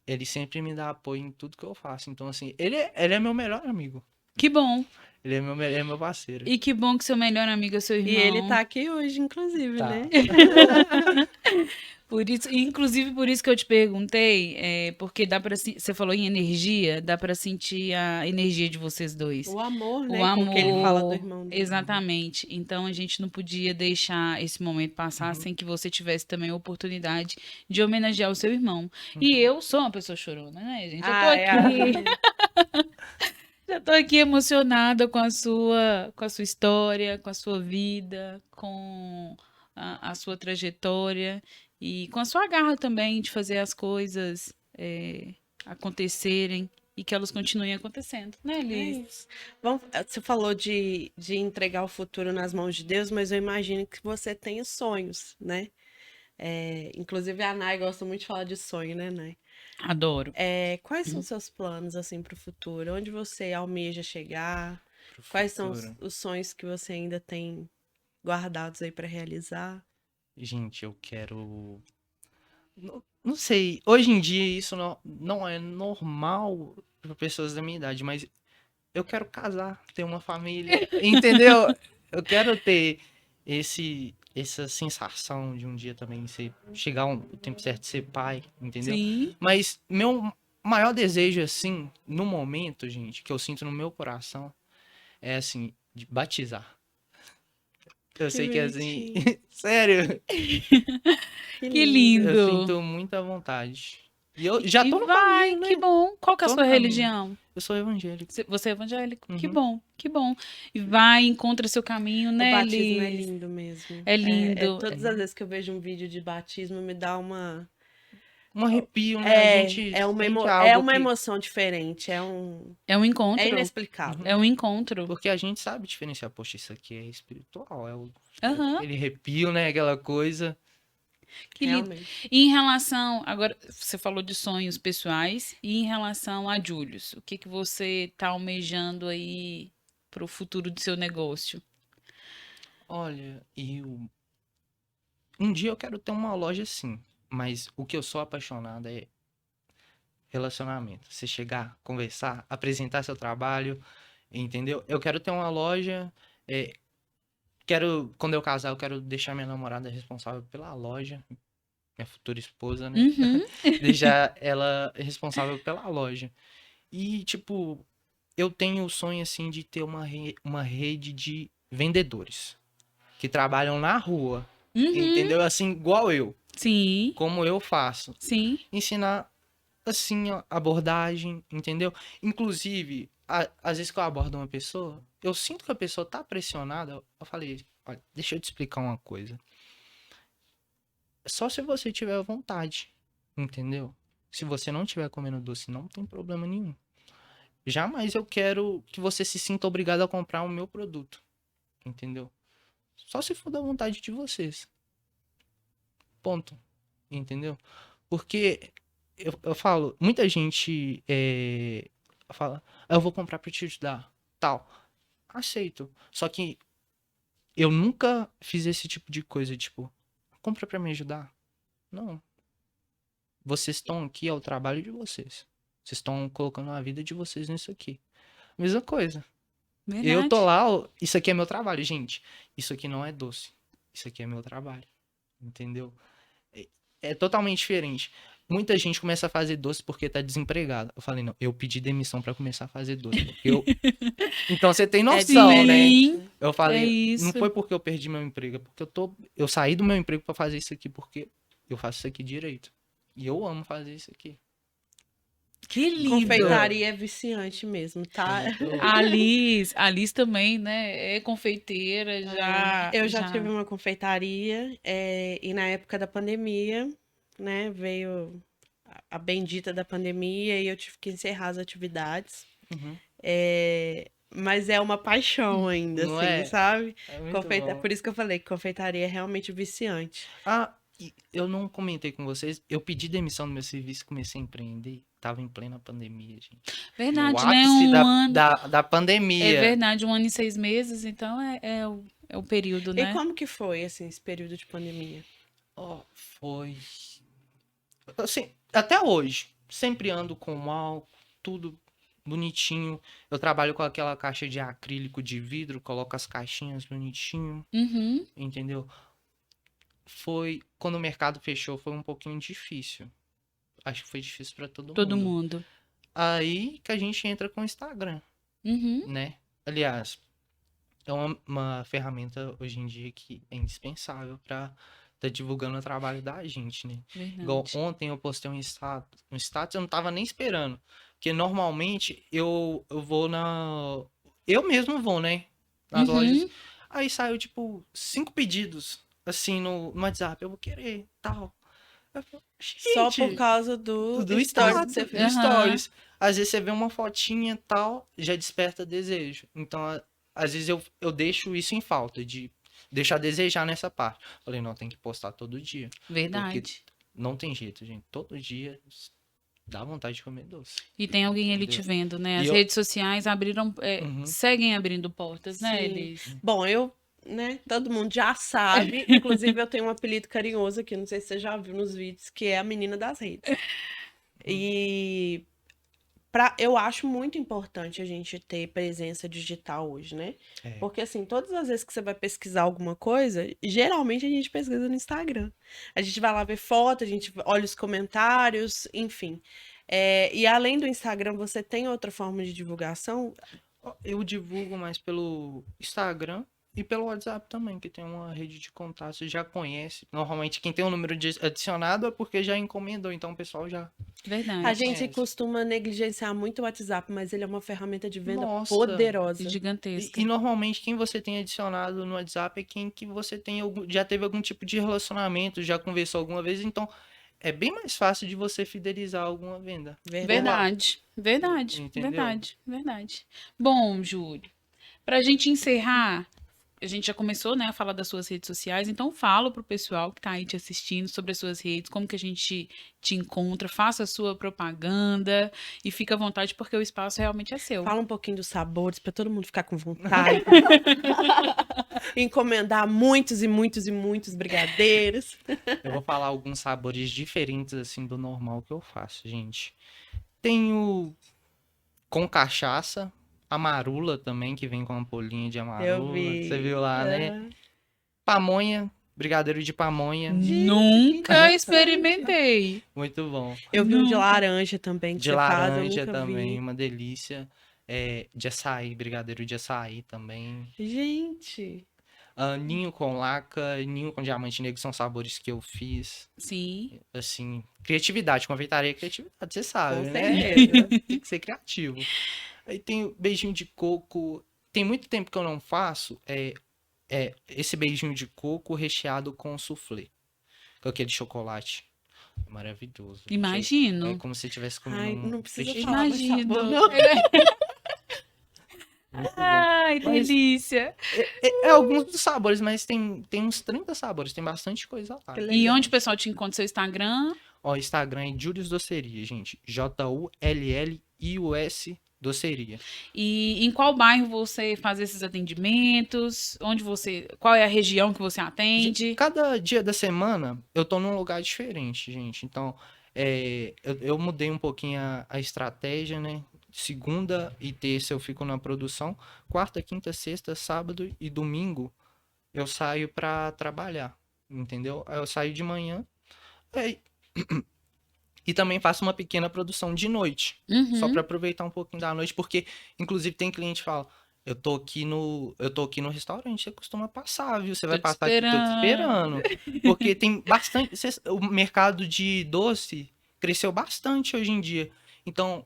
Ele sempre me dá apoio em tudo que eu faço. Então, assim, ele é meu melhor amigo. Que bom. Ele é meu parceiro. E que bom que seu melhor amigo é seu irmão. E ele tá aqui hoje, inclusive, Tá. né? Por isso, inclusive por isso que eu te perguntei, porque dá para você falou em energia, dá para sentir a energia de vocês dois. O amor, né? O Com que ele fala do amor, irmão dele. exatamente. Então a gente não podia deixar esse momento passar Uhum. sem que você tivesse também a oportunidade de homenagear o seu irmão. E eu sou uma pessoa chorona, né, gente? Eu tô Ah, é aqui, já tô aqui emocionada com a sua história, com a sua vida, com a sua trajetória e com a sua garra também de fazer as coisas acontecerem e que elas continuem acontecendo, né, É Liz? isso. Você falou de entregar o futuro nas mãos de Deus, mas eu imagino que você tenha sonhos, né? Inclusive a Nai gosta muito de falar de sonho, né, Nai? Adoro. Quais são os seus planos, assim, para o futuro? Onde você almeja chegar? Pro Quais são futuro. os sonhos que você ainda tem guardados aí para realizar? Gente, eu quero. Não sei. Hoje em dia isso não é normal para pessoas da minha idade, mas eu quero casar, ter uma família, entendeu? Eu quero ter essa sensação de um dia também chegar o tempo certo de ser pai, entendeu? Sim. Mas meu maior desejo, assim, no momento, gente, que eu sinto no meu coração, é assim, de batizar. Eu Que sei que é assim, bonitinho. sério, Que eu lindo. sinto muita vontade. E eu já tô no Vai, caminho, que né? bom. Qual que é a Tô sua no caminho. religião? Eu sou evangélico. Você é evangélico? Que Uhum. bom, que bom. E vai, encontra seu caminho, O né, batismo é Liz? lindo mesmo. É lindo. Todas as vezes que eu vejo um vídeo de batismo, me dá Um arrepio, né? A gente sente é algo uma que. emoção diferente, É um é encontro. inexplicável. É um encontro. Porque a gente sabe diferenciar, poxa, isso aqui é espiritual, Aham, aquele arrepio, né? Aquela coisa. que lindo. Realmente. E em relação, agora você falou de sonhos pessoais, e em relação a Július, o que que você tá almejando aí pro futuro do seu negócio? Olha, um dia eu quero ter uma loja assim, mas o que eu sou apaixonado é relacionamento. Você chegar, conversar, apresentar seu trabalho, entendeu? Eu quero ter uma loja, é, quando eu casar, eu quero deixar minha namorada responsável pela loja, minha futura esposa, né? Uhum. Deixar ela responsável pela loja. E, tipo, eu tenho o sonho, assim, de ter uma rede de vendedores que trabalham na rua, Uhum. entendeu? Assim, igual eu, Sim, como eu faço. sim. Ensinar, assim, a abordagem, entendeu? Inclusive, às vezes que eu abordo uma pessoa, eu sinto que a pessoa tá pressionada. Eu falei, olha, deixa eu te explicar uma coisa. Só se você tiver vontade, entendeu? Se você não estiver comendo doce, não tem problema nenhum. Jamais eu quero que você se sinta obrigado a comprar o meu produto, entendeu? Só se for da vontade de vocês. Ponto. Entendeu? Porque eu falo, muita gente fala, "Ah, eu vou comprar pra te ajudar, tal. Aceito. Só que eu nunca fiz esse tipo de coisa, tipo, compra pra me ajudar. Não. Vocês estão aqui, é o trabalho de vocês. Vocês estão colocando a vida de vocês nisso aqui. Mesma coisa. Eu tô Verdade. lá, ó, isso aqui é meu trabalho, gente. Isso aqui não é doce. Isso aqui é meu trabalho. Entendeu? É, é totalmente diferente. Muita gente começa a fazer doce porque tá desempregado. Eu falei, não, eu pedi demissão pra começar a fazer doce. Porque eu... Então você tem noção, né? Sim, Eu é falei, não isso. foi porque eu perdi meu emprego, é porque eu saí do meu emprego pra fazer isso aqui porque eu faço isso aqui direito. E eu amo fazer isso aqui. Que lindo. Confeitaria é viciante mesmo, tá? É muito louco. A Liz também, né? É confeiteira, Eu já tive uma confeitaria, e na época da pandemia, né, veio a bendita da pandemia e eu tive que encerrar as atividades. Uhum. Mas é uma paixão ainda, Não assim, é? sabe? É muito bom. Por isso que eu falei que confeitaria é realmente viciante. Ah, e eu não comentei com vocês. Eu pedi demissão do meu serviço e comecei a empreender. Tava em plena pandemia, gente. No Verdade, né? ápice Um ano. da É pandemia. verdade, 1 ano e 6 meses, então é o período, E né? como que foi, assim, esse período de pandemia? Ó, foi. Assim, até hoje. Sempre ando com álcool, tudo bonitinho. Eu trabalho com aquela caixa de acrílico de vidro, coloco as caixinhas bonitinho, Uhum. entendeu? Foi, quando o mercado fechou, foi um pouquinho difícil. Acho que foi difícil pra todo Todo mundo. mundo. Aí que a gente entra com o Instagram, Uhum. né? Aliás, é uma ferramenta hoje em dia que é indispensável pra tá divulgando o trabalho da gente, né? Igual Verdade. ontem eu postei um status, eu não tava nem esperando. Porque normalmente eu vou na. Eu mesmo vou, né? Nas lojas. Uhum. Aí saiu, tipo, 5 pedidos, assim, no WhatsApp. Eu vou querer, tal. Eu falo, Só por gente, causa do do stories que você status, do fez. Aham. stories. Às vezes você vê uma fotinha tal, já desperta desejo. Então, às vezes eu deixo isso em falta, de deixar a desejar nessa parte. Falei, não, tem que postar todo dia. Porque Verdade. não tem jeito, gente. Todo dia dá vontade de comer doce. E tem alguém ali te Entendeu? vendo, né? E As eu. redes sociais abriram, Uhum. seguem abrindo portas, né, Sim. Elis? Bom, eu, né, todo mundo já sabe. Inclusive, eu tenho um apelido carinhoso aqui, não sei se você já viu nos vídeos, que é a menina das redes. E eu acho muito importante a gente ter presença digital hoje, né? É. Porque, assim, todas as vezes que você vai pesquisar alguma coisa, geralmente a gente pesquisa no Instagram. A gente vai lá ver foto, a gente olha os comentários, enfim. E além do Instagram, você tem outra forma de divulgação? Eu divulgo mais pelo Instagram e pelo WhatsApp também, que tem uma rede de contatos, já conhece. Normalmente quem tem o número adicionado é porque já encomendou, então o pessoal já A Verdade. gente conhece. costuma negligenciar muito o WhatsApp, mas ele é uma ferramenta de venda Nossa! poderosa. Gigantesca. E normalmente quem você tem adicionado no WhatsApp é quem que você tem já teve algum tipo de relacionamento, já conversou alguma vez, então é bem mais fácil de você fidelizar alguma venda. Verdade. Verdade. Entendeu? Verdade. Bom, Júlio, pra gente encerrar, a gente já começou, né, a falar das suas redes sociais, então fala pro pessoal que tá aí te assistindo sobre as suas redes, como que a gente te encontra, faça a sua propaganda e fica à vontade porque o espaço realmente é seu. Fala um pouquinho dos sabores para todo mundo ficar com vontade. Encomendar muitos e muitos e muitos brigadeiros. Eu vou falar alguns sabores diferentes assim do normal que eu faço, gente. Tenho com cachaça, a marula também, que vem com uma polhinha de Eu amarula. Você vi. viu lá, né? Aham. Pamonha, brigadeiro de pamonha. Gente, que Nunca interessante. experimentei. Muito bom. Eu vi um de Nunca. laranja também que De você faz, eu laranja nunca também, vi. uma delícia. De açaí, brigadeiro de açaí também. Gente, Ninho com laca, ninho com diamante negro são sabores que eu fiz. Sim. Assim, criatividade, confeitaria é criatividade, você sabe, com né? certeza. Tem que ser criativo. Aí tem o beijinho de coco. Tem muito tempo que eu não faço. Esse beijinho de coco recheado com soufflé. Com aquele chocolate. Maravilhoso. gente. Imagino. É como se estivesse comendo Ai, um não precisa peixe. falar mais Imagino. sabor, não. Muito bom. Ai, Mas delícia. é alguns dos sabores, mas tem uns 30 sabores. Tem bastante coisa lá. Que E legal. onde o pessoal te encontra? Seu Instagram? Ó, Instagram é Julius Doceria, gente. Jullius Doceria. E em qual bairro você faz esses atendimentos? Qual é a região que você atende? Cada dia da semana eu tô num lugar diferente, gente. Então, eu mudei um pouquinho a estratégia, né? Segunda e terça eu fico na produção. Quarta, quinta, sexta, sábado e domingo eu saio pra trabalhar, entendeu? Aí eu saio de manhã aí- e também faço uma pequena produção de noite. Só Uhum. pra aproveitar um pouquinho da noite, porque inclusive tem cliente que fala: eu tô aqui no restaurante, você costuma passar, viu? Você vai Tô te passar aqui, tô te esperando. Porque tem bastante, o mercado de doce cresceu bastante hoje em dia. Então,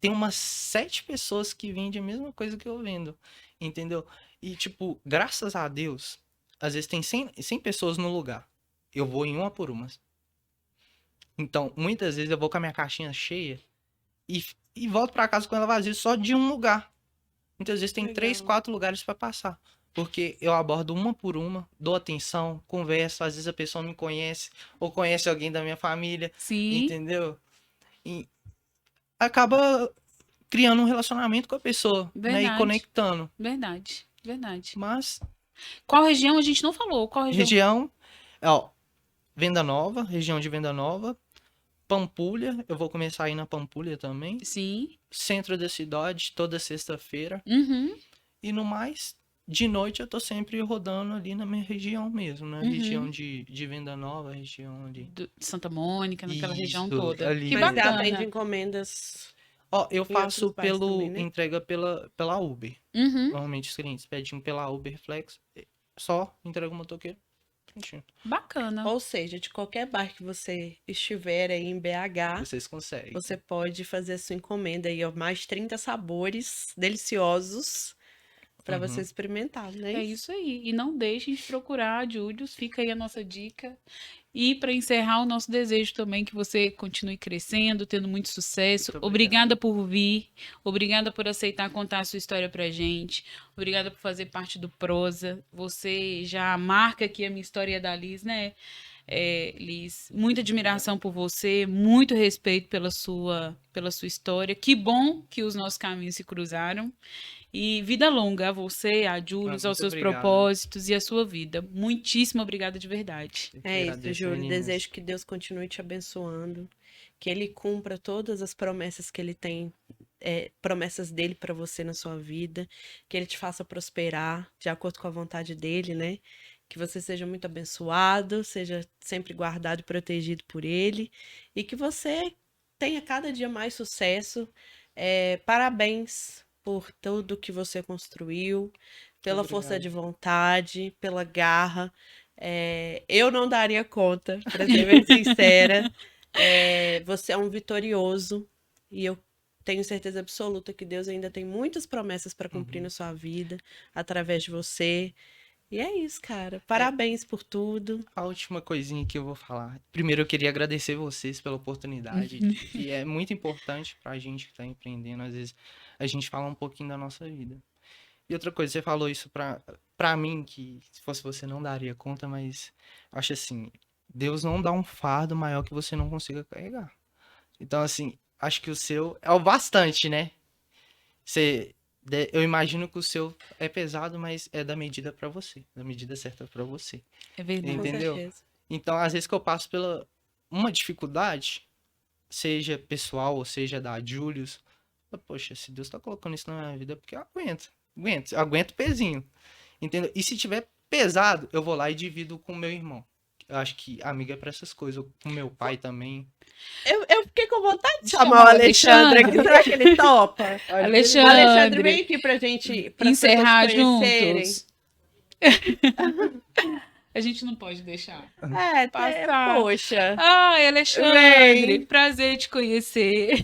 tem umas 7 pessoas que vendem a mesma coisa que eu vendo, entendeu? E tipo, graças a Deus, às vezes tem 100 pessoas no lugar. Eu vou em uma por uma. Então, muitas vezes eu vou com a minha caixinha cheia e volto pra casa com ela vazia só de um lugar. Muitas vezes tem Legal. 3, 4 lugares pra passar. Porque eu abordo uma por uma, dou atenção, converso, às vezes a pessoa me conhece ou conhece alguém da minha família, Sim. entendeu? E acaba criando um relacionamento com a pessoa, né? E Verdade. conectando. Verdade. Mas, Qual região a gente não falou? Qual região? região, ó, Venda Nova, região de Venda Nova, Pampulha, eu vou começar a ir na Pampulha também. Sim. Centro da cidade, toda sexta-feira. Uhum. E no mais, de noite eu tô sempre rodando ali na minha região mesmo, na região de Venda Nova, região ali. De Santa Mônica, naquela região Isso, toda. ali Que Mas você mesmo. atende bacana. encomendas Ó, eu em faço outros bairros pelo também, né? entrega pela Uber. Uhum. Normalmente os clientes pedem pela Uber Flex, só entrega o motoqueiro. Prontinho. Bacana. Ou seja, de qualquer bairro que você estiver aí em BH, Vocês conseguem. você pode fazer a sua encomenda aí, ó, mais 30 sabores deliciosos para você experimentar, né? É isso aí. E não deixem de procurar a Július. Fica aí a nossa dica. E para encerrar, o nosso desejo também que você continue crescendo, tendo muito sucesso. Muito Obrigada por vir. Obrigada por aceitar contar a sua história pra gente. Obrigada por fazer parte do Prosa. Você já marca aqui a minha história da Liz, né? Liz, muita admiração por você, muito respeito pela sua história. Que bom que os nossos caminhos se cruzaram. E vida longa a você, a Július, aos muito seus obrigado. propósitos e à sua vida. Muitíssimo obrigada de verdade. Eu que É isso, agradeço, Júlio. meninas. Desejo que Deus continue te abençoando, que Ele cumpra todas as promessas que Ele tem, promessas dele para você na sua vida, que Ele te faça prosperar de acordo com a vontade dele, né? Que você seja muito abençoado, seja sempre guardado e protegido por Ele, e que você tenha cada dia mais sucesso. Parabéns por tudo que você construiu, pela força de vontade, pela garra. Eu não daria conta, para ser bem sincera. Você é um vitorioso e eu tenho certeza absoluta que Deus ainda tem muitas promessas para cumprir na sua vida, através de você. E é isso, cara. Parabéns por tudo. A última coisinha que eu vou falar. Primeiro, eu queria agradecer vocês pela oportunidade, que é muito importante pra gente que tá empreendendo. Às vezes, a gente fala um pouquinho da nossa vida. E outra coisa, você falou isso pra mim, que se fosse você não daria conta, mas eu acho assim, Deus não dá um fardo maior que você não consiga carregar. Então, assim, acho que o seu é o bastante, né? Eu imagino que o seu é pesado, mas é da medida pra você, da medida certa pra você. É verdade. Com Entendeu? certeza. Então, às vezes que eu passo pela uma dificuldade, seja pessoal ou seja da Julius, poxa, se Deus tá colocando isso na minha vida, é porque eu aguento o pezinho, entendeu? E se tiver pesado, eu vou lá e divido com o meu irmão. Eu acho que amiga é pra essas coisas, com meu pai também. Eu fiquei com vontade de Chamar chamar o o Alexandre aqui. Alexandre. Será que ele topa? Alexandre, vem aqui pra gente, para encerrar conhecerem. juntos. A gente não pode deixar. Passar. Poxa. Ai, Alexandre, Vem. prazer te conhecer.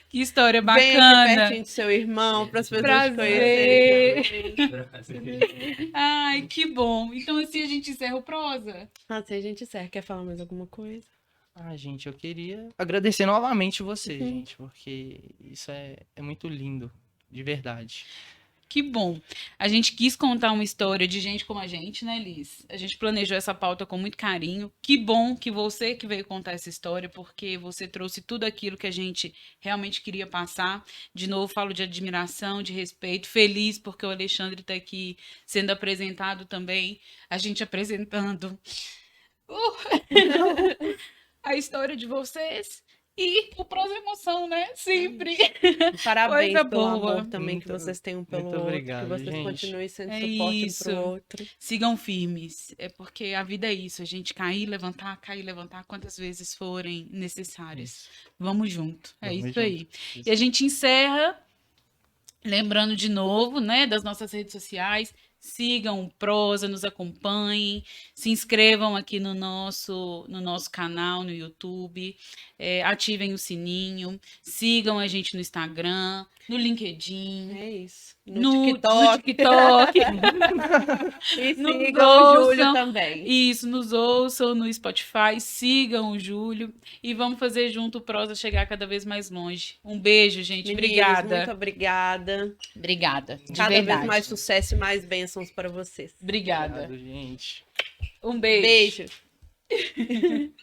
Que história Vem aqui bacana. pertinho do seu irmão, para as pessoas te Prazer. conhecerem. Ai, que bom. Então assim a gente encerra o Prosa. Assim a gente encerra. Quer falar mais alguma coisa? Gente, eu queria agradecer novamente você, gente, porque isso é muito lindo, de verdade. Que bom. A gente quis contar uma história de gente como a gente, né, Liz? A gente planejou essa pauta com muito carinho. Que bom que você que veio contar essa história, porque você trouxe tudo aquilo que a gente realmente queria passar. De novo, falo de admiração, de respeito, feliz porque o Alexandre está aqui sendo apresentado também. A gente apresentando a história de vocês. E o Prosa Emoção, né? Sempre. Parabéns Coisa pelo boa. amor também que vocês têm um pelo muito outro. obrigado, Que vocês gente. continuem sendo É suporte um isso. pro outro. Sigam firmes. É porque a vida é isso. A gente cair, levantar quantas vezes forem necessárias. Vamos junto. É Vamos isso aí. junto. E a gente encerra lembrando de novo, né, das nossas redes sociais. Sigam o Prosa, nos acompanhem, se inscrevam aqui no nosso canal no YouTube, ativem o sininho, sigam a gente no Instagram, no LinkedIn, É isso. no TikTok. TikTok. E Nos sigam o Júlio ouçam. também. Isso, nos ouçam no Spotify, sigam o Júlio e vamos fazer junto o Prosa chegar cada vez mais longe. Um beijo, gente. Meninos, Obrigada. muito obrigada. Obrigada. De Cada verdade. vez mais sucesso e mais bênçãos para vocês. Obrigada. Obrigado, gente. Um beijo. Beijo.